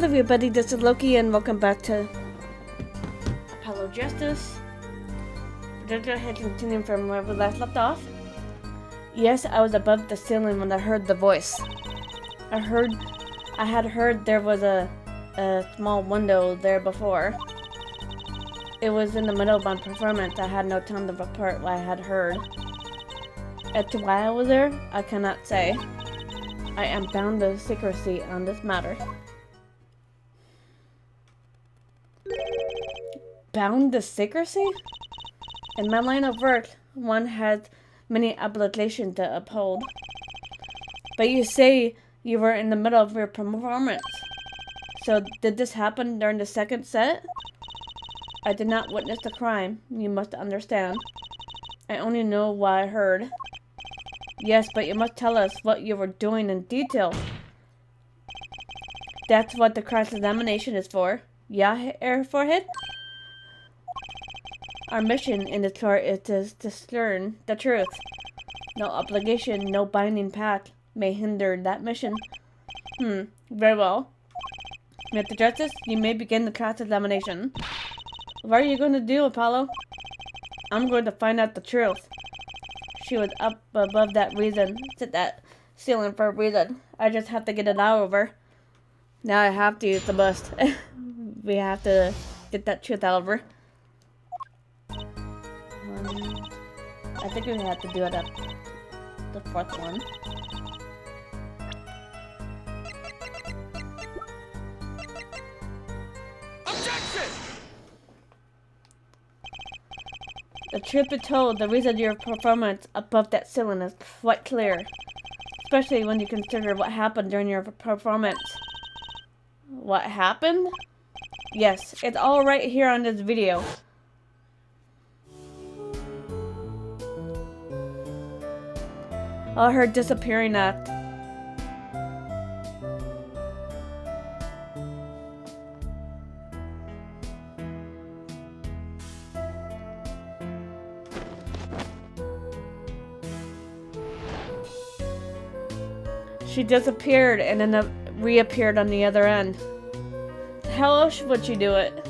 everybody, this is Loki and welcome back to Apollo Justice. We're going to continue from where we last left off. Yes, I was above the ceiling when I heard the voice. I had heard there was a small window there before. It was in the middle of my performance. I had no time to report what I had heard. As to why I was there, I cannot say. I am bound to secrecy on this matter. Bound to secrecy? In my line of work, one has many obligations to uphold. But you say you were in the middle of your performance. So did this happen during the second set? I did not witness the crime, you must understand. I only know what I heard. Yes, but you must tell us what you were doing in detail. That's what the cross-examination is for. Yeah, Air Forehead? Our mission in the court is to discern the truth. No obligation, no binding pact may hinder that mission. Very well. Mr. Justice, you may begin the cross-examination. What are you going to do, Apollo? I'm going to find out the truth. She was up above that ceiling for a reason. I just have to get it out of her. Now I have to use the bust. We have to get that truth out of her. I think we have to do it at the fourth one. Objection! The truth be told, the reason your performance above that ceiling is quite clear. Especially when you consider what happened during your performance. What happened? Yes, it's all right here on this video. Her disappearing act. She disappeared and then reappeared on the other end. How else would she do it?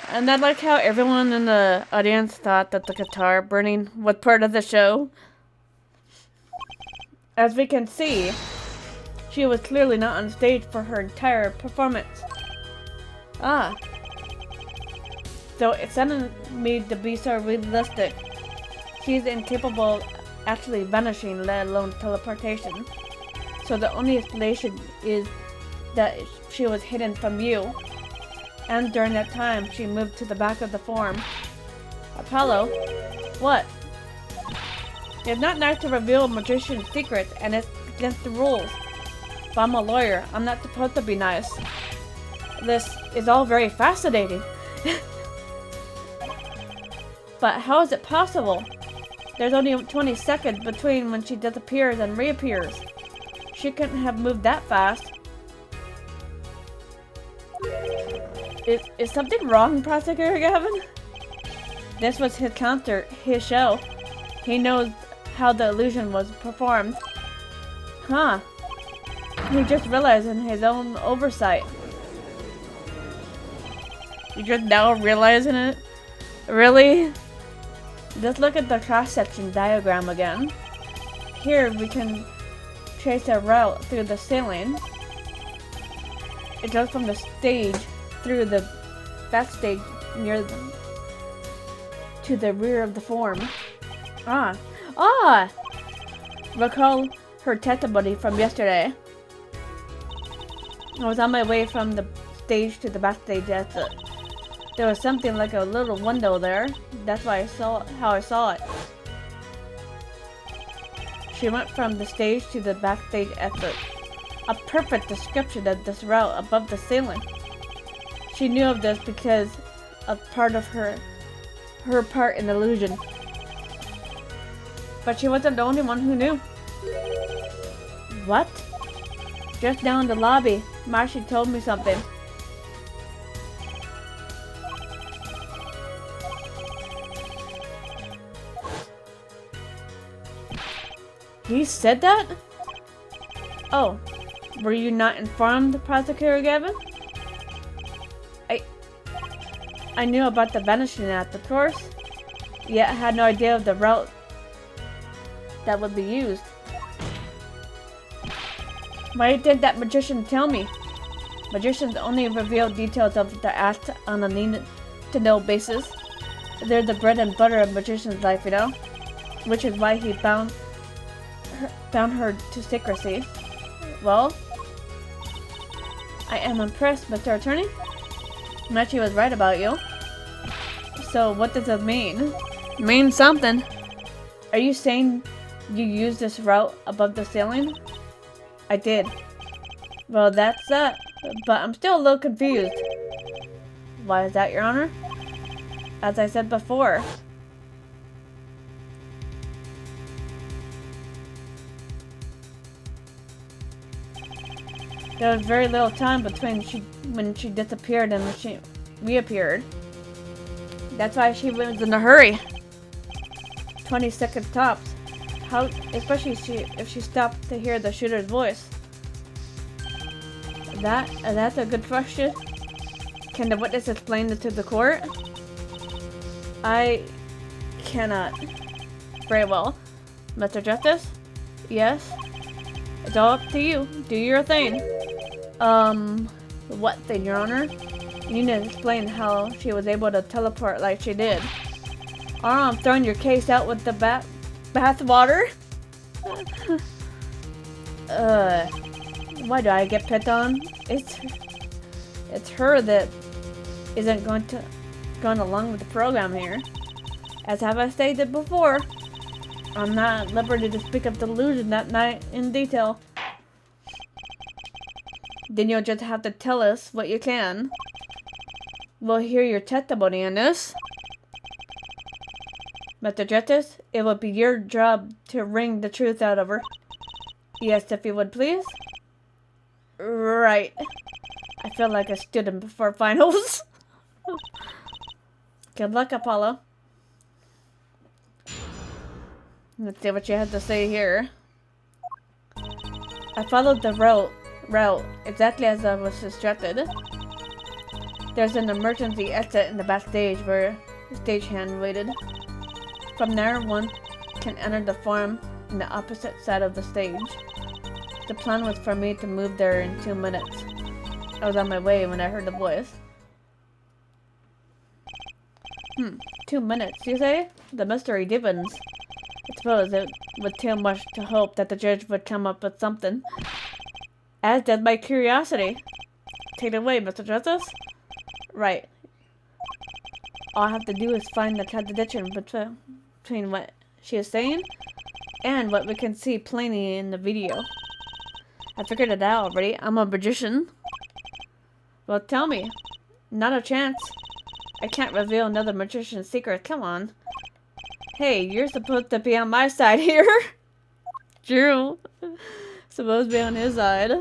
And I like how everyone in the audience thought that the guitar burning was part of the show. As we can see, she was clearly not on stage for her entire performance. So it's suddenly made to be so realistic. She's incapable of actually vanishing, let alone teleportation. So the only explanation is that she was hidden from you. And during that time, she moved to the back of the form. Apollo? What? It's not nice to reveal magician's secrets, and it's against the rules. But I'm a lawyer. I'm not supposed to be nice. This is all very fascinating. But how is it possible? There's only 20 seconds between when she disappears and reappears. She couldn't have moved that fast. Is something wrong, Prosecutor Gavin? This was his concert, his show. He knows how the illusion was performed. He just realized in his own oversight. You're just now realizing it? Really? Just look at the cross-section diagram again. Here we can trace a route through the ceiling. It goes from the stage through the backstage to the rear of the form. Recall her testimony from yesterday. I was on my way from the stage to the backstage exit. There was something like a little window there. That's why I saw it. She went from the stage to the backstage exit. A perfect description of this route above the ceiling. She knew of this because of part of her part in the illusion. But she wasn't the only one who knew. What? Just down in the lobby, Marcy told me something. He said that? Oh, were you not informed, Prosecutor Gavin? I knew about the vanishing act, of course, yet I had no idea of the route that would be used. Why did that magician tell me? Magicians only reveal details of the act on a need-to-know basis. They're the bread and butter of magician's life, you know? Which is why he bound her to secrecy. Well, I am impressed, Mr. Attorney. Machi was right about you. So what does it mean? Means something. Are you saying you used this route above the ceiling? I did. Well, that's that. But I'm still a little confused. Why is that, Your Honor? As I said before. There was very little time between when she disappeared and when she reappeared. That's why she was in a hurry. 20 seconds tops. How, especially if she stopped to hear the shooter's voice. That's a good question. Can the witness explain it to the court? I cannot. Very well. Mr. Justice? Yes? It's all up to you. Do your thing. What thing, Your Honor? You need to explain how she was able to teleport like she did. Or I'm throwing your case out with the bath water? Why do I get picked on? It's her that isn't going along with the program here. As have I stated before, I'm not at liberty to speak of the illusion that night in detail. Then you'll just have to tell us what you can. We'll hear your testimony on this. Mr. Justice, it will be your job to wring the truth out of her. Yes, if you would, please. Right. I feel like a student before finals. Good luck, Apollo. Let's see what you have to say here. I followed the route exactly as I was instructed. There's an emergency exit in the backstage where the stagehand waited. From there, one can enter the forum in the opposite side of the stage. The plan was for me to move there in 2 minutes. I was on my way when I heard the voice. 2 minutes, you say? The mystery deepens. I suppose it was too much to hope that the judge would come up with something. As did my curiosity. Take it away, Mr. Justice. Right. All I have to do is find the contradiction between what she is saying and what we can see plainly in the video. I figured it out already. I'm a magician. Well, tell me. Not a chance. I can't reveal another magician's secret. Come on. Hey, you're supposed to be on my side here. True. Supposed to be on his side.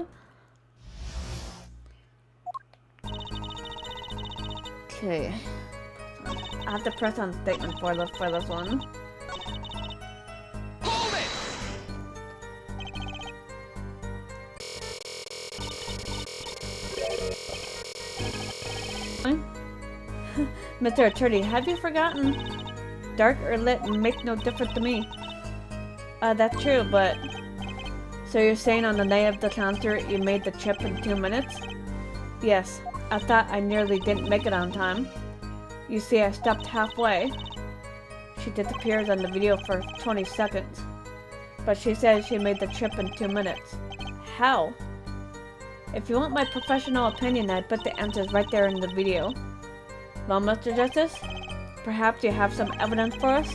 Okay. I have to press on statement for this one. Hold it! Mr. Attorney, have you forgotten? Dark or lit make no difference to me. That's true, but... So you're saying on the night of the concert you made the trip in 2 minutes? Yes, I thought I nearly didn't make it on time. You see, I stopped halfway. She disappears on the video for 20 seconds. But she says she made the trip in 2 minutes. How? If you want my professional opinion, I'd put the answers right there in the video. Well, Mr. Justice, perhaps you have some evidence for us?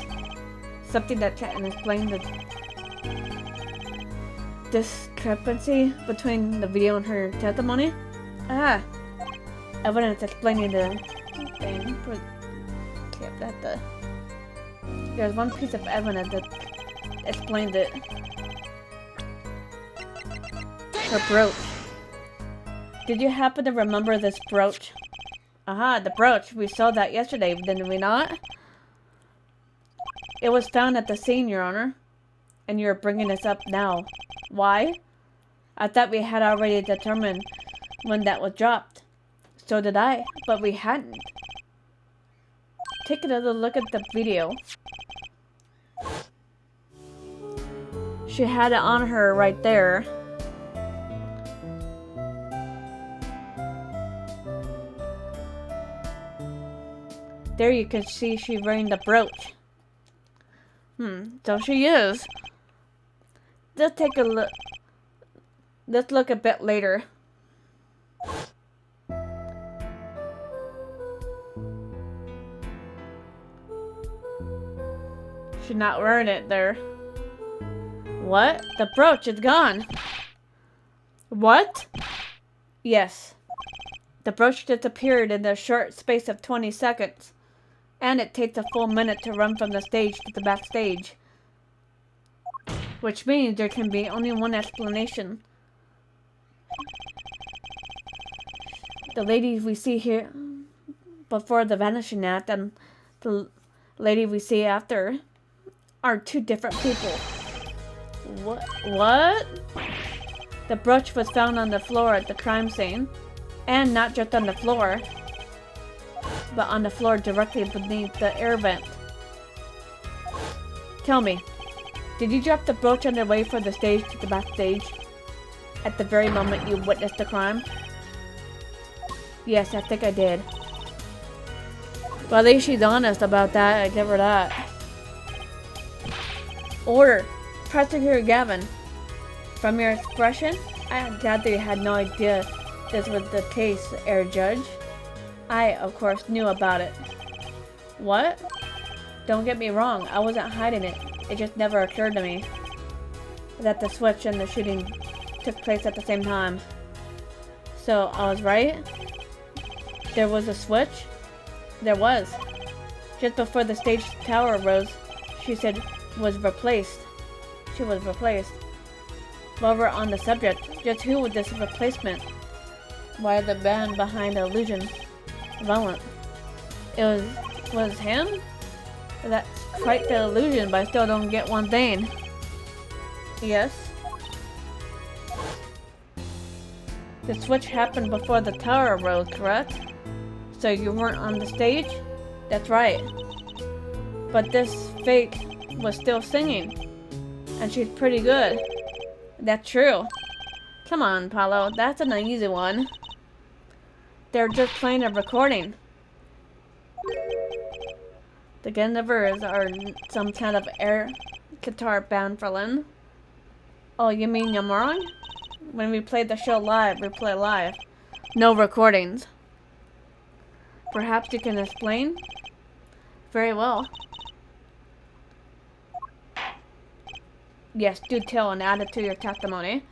Something that can explain the discrepancy between the video and her testimony? Ah, evidence explaining the thing. There's one piece of evidence that explained it. Her brooch. Did you happen to remember this brooch? Aha, the brooch. We saw that yesterday, didn't we not? It was found at the scene, Your Honor. And you're bringing this up now. Why? I thought we had already determined when that was dropped. So did I, but we hadn't. Take another look at the video. She had it on her right there. There you can see she's wearing the brooch. So she is. Let's take a look. Let's look a bit later. She's not wearing it there. What? The brooch is gone. What? Yes. The brooch disappeared in a short space of 20 seconds. And it takes a full minute to run from the stage to the backstage. Which means there can be only one explanation. The lady we see here before the vanishing act and the lady we see after are two different people. What? The brooch was found on the floor at the crime scene. And not just on the floor, but on the floor directly beneath the air vent. Tell me, did you drop the brooch on the way from the stage to the backstage at the very moment you witnessed the crime? Yes, I think I did. Well, at least she's honest about that. I give her that. Order. Prosecutor Gavin. From your expression, I gather you had no idea this was the case, Air Judge. I, of course, knew about it. What? Don't get me wrong, I wasn't hiding it. It just never occurred to me that the switch and the shooting took place at the same time. So, I was right? There was a switch? There was. Just before the stage tower rose, she said was replaced. She was replaced. While we're on the subject, just who was this replacement? Why the band behind the illusion? Violent. It was him? That's quite the illusion, but I still don't get one thing. Yes? The switch happened before the tower rose, correct? So you weren't on the stage? That's right. But this fake was still singing. And she's pretty good. That's true. Come on, Paulo, that's an easy one. They're just playing a recording. The Gendevers are some kind of air guitar band for Lynn. Oh, you mean Lamiroir? When we play the show live, we play live. No recordings. Perhaps you can explain? Very well. Yes, do tell and add it to your testimony.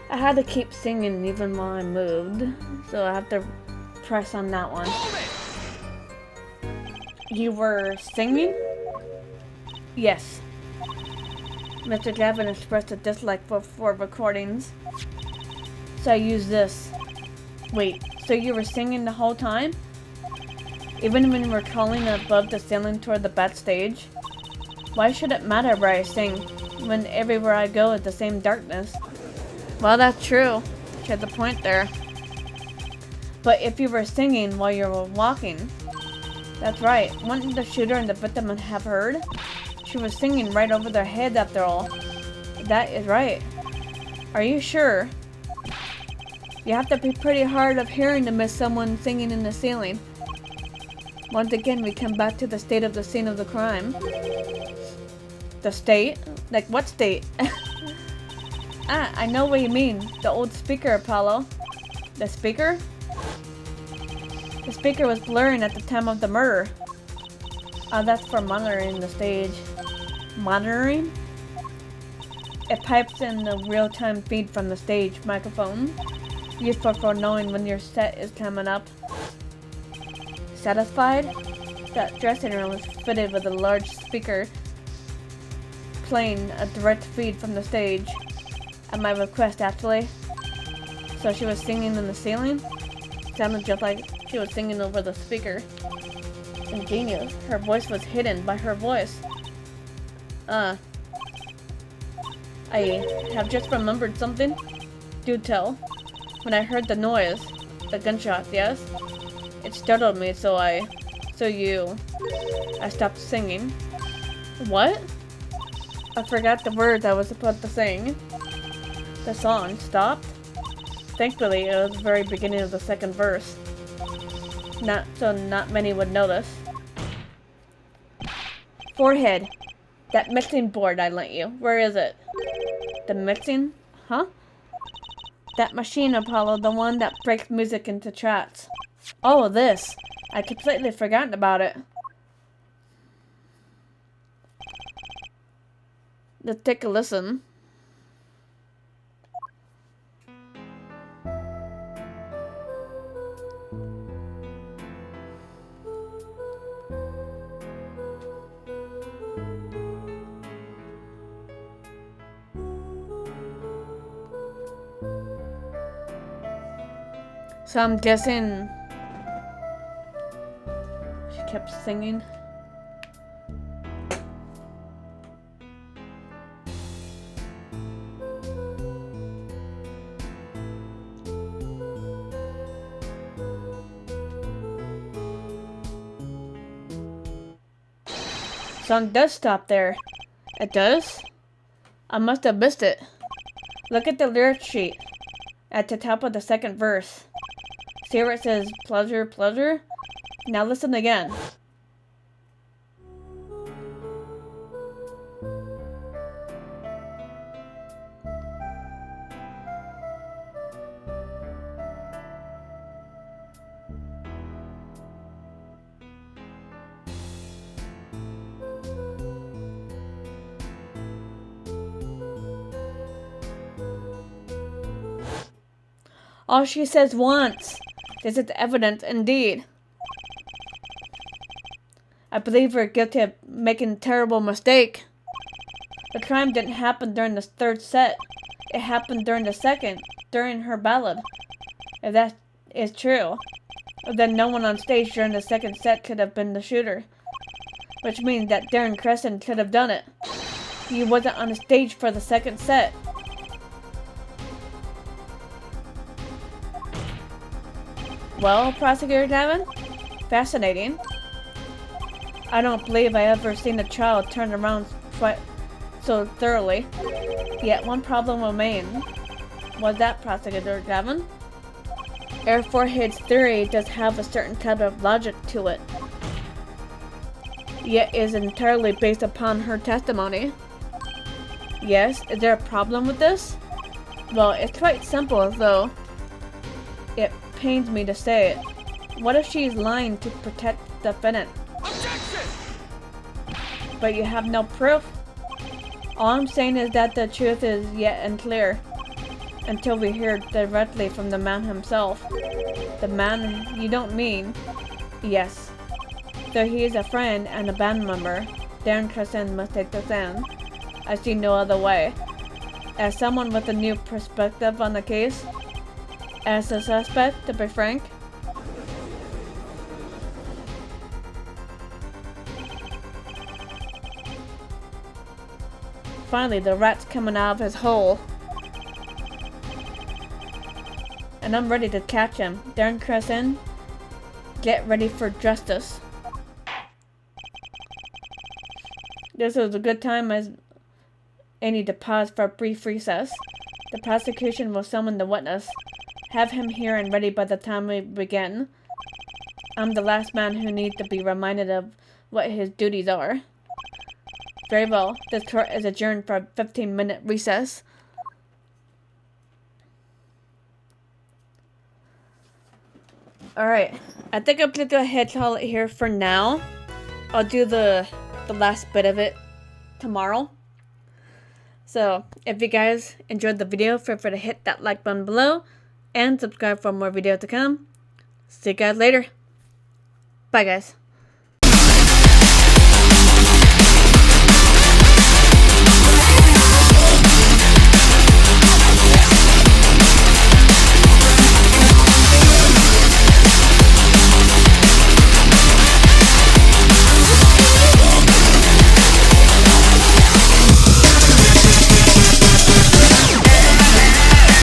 I had to keep singing even while I moved, so I have to press on that one. You were singing? Yes. Mr. Gavin expressed a dislike for recordings, so I used this. Wait, so you were singing the whole time? Even when we're crawling above the ceiling toward the backstage? Why should it matter where I sing, when everywhere I go is the same darkness? Well, that's true. She had the point there. But if you were singing while you were walking, that's right. Wouldn't the shooter and the victim have heard? She was singing right over their head after all. That is right. Are you sure? You have to be pretty hard of hearing to miss someone singing in the ceiling. Once again, we come back to the state of the scene of the crime. The state? Like what state? Ah, I know what you mean. The old speaker, Apollo. The speaker? The speaker was blurring at the time of the murder. That's for monitoring the stage. Monitoring? It pipes in the real-time feed from the stage microphone. useful for knowing when your set is coming up. Satisfied? That dressing room was fitted with a large speaker playing a direct feed from the stage. At my request, actually. So she was singing in the ceiling? Sounded just like she was singing over the speaker. Ingenious. Her voice was hidden by her voice. I have just remembered something. Do tell. When I heard the noise, the gunshot, yes? It startled me, so I stopped singing. What? I forgot the words I was supposed to sing. The song stopped. Thankfully, it was the very beginning of the second verse. Not many would notice. Forehead. That mixing board I lent you. Where is it? The mixing? Huh? That machine, Apollo, the one that breaks music into tracks. Oh, this. I'd completely forgotten about it. Let's take a listen. So I'm guessing she kept singing. Song does stop there. It does? I must have missed it. Look at the lyric sheet at the top of the second verse. See where it says pleasure, pleasure? Now listen again. All she says once. This is evidence indeed. I believe we're guilty of making a terrible mistake. The crime didn't happen during the third set. It happened during the second, during her ballad. If that is true, then no one on stage during the second set could have been the shooter. Which means that Darren Crescent could have done it. He wasn't on the stage for the second set. Well, Prosecutor Gavin? Fascinating. I don't believe I ever seen a child turned around so thoroughly. Yet one problem remained. Was that, Prosecutor Gavin? Air Forehead's theory does have a certain type of logic to it. Yet is entirely based upon her testimony. Yes, is there a problem with this? Well, it's quite simple, though. It pains me to say it. What if she's lying to protect the defendant? Objection! But you have no proof? All I'm saying is that the truth is yet unclear until we hear directly from the man himself. The man you don't mean? Yes. Though he is a friend and a band member, Darren Crescent must take the stand. I see no other way. As someone with a new perspective on the case, as a suspect, to be frank. Finally, the rat's coming out of his hole. And I'm ready to catch him. Darren Crescent, get ready for justice. This is a good time as any to pause for a brief recess. The prosecution will summon the witness. Have him here and ready by the time we begin. I'm the last man who needs to be reminded of what his duties are. Very well. This court is adjourned for a 15-minute recess. Alright. I think I'm gonna go ahead and call it here for now. I'll do the last bit of it tomorrow. So, if you guys enjoyed the video, feel free to hit that like button below. and subscribe for more videos to come. See you guys later. Bye, guys.